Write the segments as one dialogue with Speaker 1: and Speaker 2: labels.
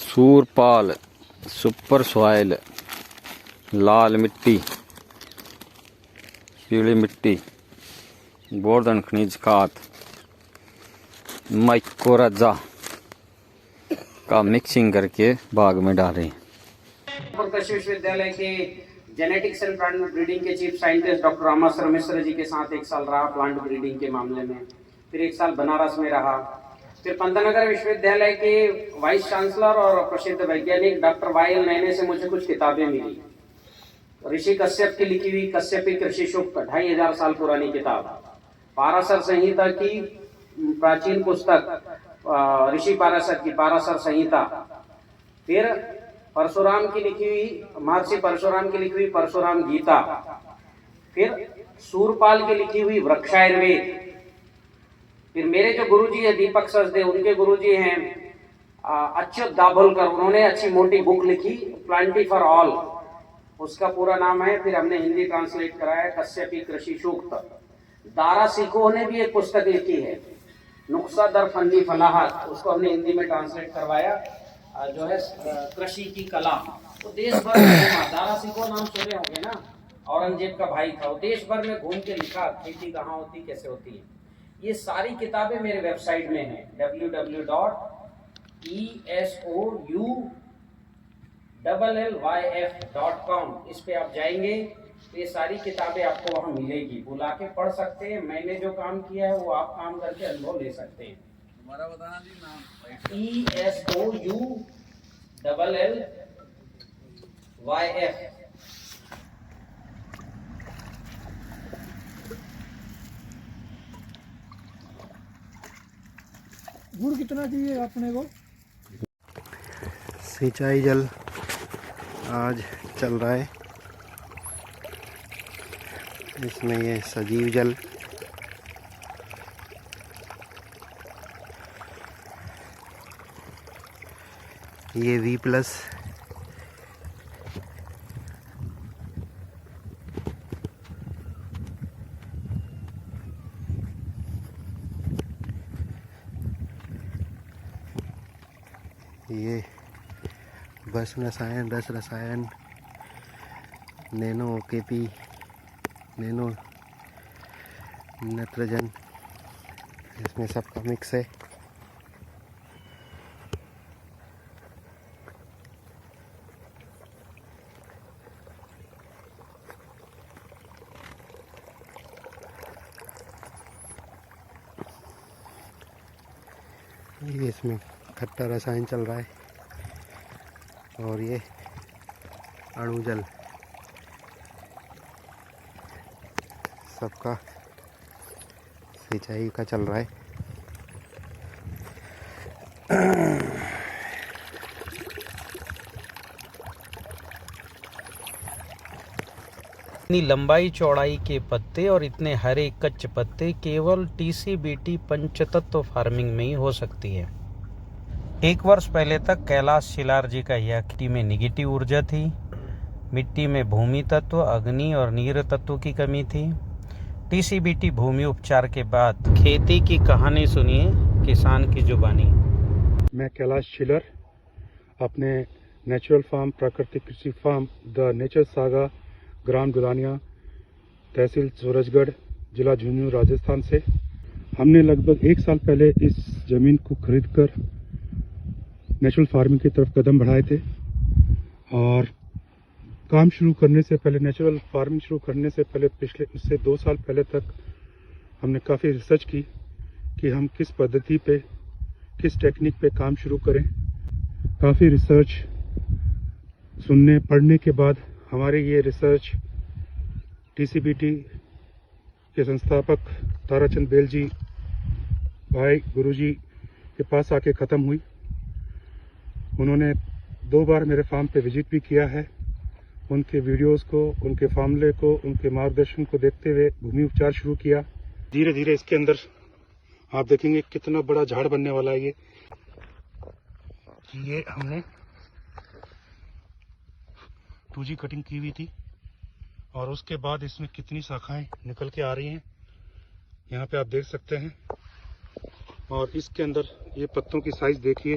Speaker 1: Surpal, super soil, लाल मिट्टी, पीली मिट्टी, गोल्डन खनिज खाद, माइक्रोरजा का मिक्सिंग करके बाग में डालें।
Speaker 2: कृषि विश्वविद्यालय के जेनेटिक्स एंड प्लांट ब्रीडिंग के chief scientist doctor रामासर Mishra ji के साथ 1 साल रहा प्लांट ब्रीडिंग के मामले में, फिर 1 साल बनारस में रहा, फिर पंतनगर विश्वविद्यालय के वाइस चांसलर और प्रसिद्ध वैज्ञानिक डॉक्टर वाई.एल. नैने से मुझे कुछ किताबें मिली। ऋषि कश्यप की लिखी हुई कश्यपी कृषि सूक्त 2500 साल पुरानी किताब, पाराशर संहिता की प्राचीन पुस्तक ऋषि पाराशर की पाराशर संहिता, फिर परशुराम की लिखी हुई महर्षि परशुराम की लिखी हुई परशुराम गीता, फिर सूरपाल की लिखी हुई वृक्षायुर्वेद, फिर मेरे जो गुरुजी है दीपक सचदेव, उनके गुरुजी हैं अच्युत दाभोलकर, उन्होंने अच्छी मोटी बुक लिखी प्लांटी फॉर ऑल, उसका पूरा नाम है, फिर हमने हिंदी ट्रांसलेट कराया कश्यपी कृषि सूक्त। दारा सिको ने भी एक पुस्तक लिखी है नुक्सा दर फंदी फलाहत, उसको हमने हिंदी में ट्रांसलेट करवाया, जो है कृषि की कला। वो देश भर में घूमा, दारा सिको नाम सुने होंगे ना, औरंगजेब का भाई था, वो देश भर में घूम के लिखा खेती कहाँ होती कैसे होती है। ये सारी किताबें मेरे वेबसाइट में हैं www.esoulyf.com, इस पे आप जाएंगे तो ये सारी किताबें आपको वहाँ मिलेगी, बुला के पढ़ सकते हैं। मैंने जो काम किया है वो आप काम करके अनुभव ले सकते हैं। हमारा बताना जी नाम ESOULLYF।
Speaker 3: गुड़ कितना चाहिए अपने को?
Speaker 4: सिंचाई जल आज चल रहा है, इसमें ये सजीव जल, ये V+, ये बस रसायन, रस रसायन, नैनो OKP, नैनो नाइट्रोजन, इसमें सबका मिक्स है। ये इसमें खट्टा रसायन चल रहा है और ये अणु जल, सबका सिंचाई का चल रहा है।
Speaker 5: इतनी लंबाई चौड़ाई के पत्ते और इतने हरे कच्चे पत्ते केवल TCBT पंचतत्व फार्मिंग में ही हो सकती है। 1 वर्ष पहले तक कैलाश शिलार जी का यह मिट्टी में निगेटिव ऊर्जा थी, मिट्टी में भूमि तत्व, अग्नि और नीर तत्व की कमी थी। TCBT भूमि उपचार के बाद खेती की कहानी सुनिए किसान की जुबानी।
Speaker 3: मैं कैलाश शिलर, अपने नेचुरल फार्म प्राकृतिक कृषि फार्म द नेचर सागा, ग्राम दुलानिया, तहसील सूरजगढ़, जिला झुंझुनू, राजस्थान से। हमने लगभग 1 साल पहले इस ज़मीन को खरीदकर नेचुरल फार्मिंग की तरफ कदम बढ़ाए थे और काम शुरू करने से पहले, नेचुरल फार्मिंग शुरू करने से पहले पिछले उससे 2 साल पहले तक हमने काफ़ी रिसर्च की कि हम किस पद्धति पे, किस टेक्निक पे काम शुरू करें। काफ़ी रिसर्च सुनने पढ़ने के बाद हमारे ये रिसर्च TCBT के संस्थापक ताराचंद बेल जी, भाई गुरुजी के पास आके ख़त्म हुई। उन्होंने 2 बार मेरे फार्म पे विजिट भी किया है। उनके वीडियोस को, उनके फार्मूले को, उनके मार्गदर्शन को देखते हुए भूमि उपचार शुरू किया। धीरे धीरे इसके अंदर आप देखेंगे कितना बड़ा झाड़ बनने वाला है। ये हमने 2G कटिंग की हुई थी और उसके बाद इसमें कितनी शाखाएं निकल के आ रही हैं, यहाँ पे आप देख सकते हैं। और इसके अंदर ये पत्तों की साइज देखिए,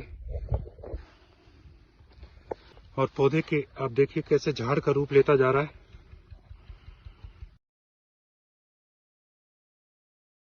Speaker 3: और पौधे के आप देखिए कैसे झाड़ का रूप लेता जा रहा है।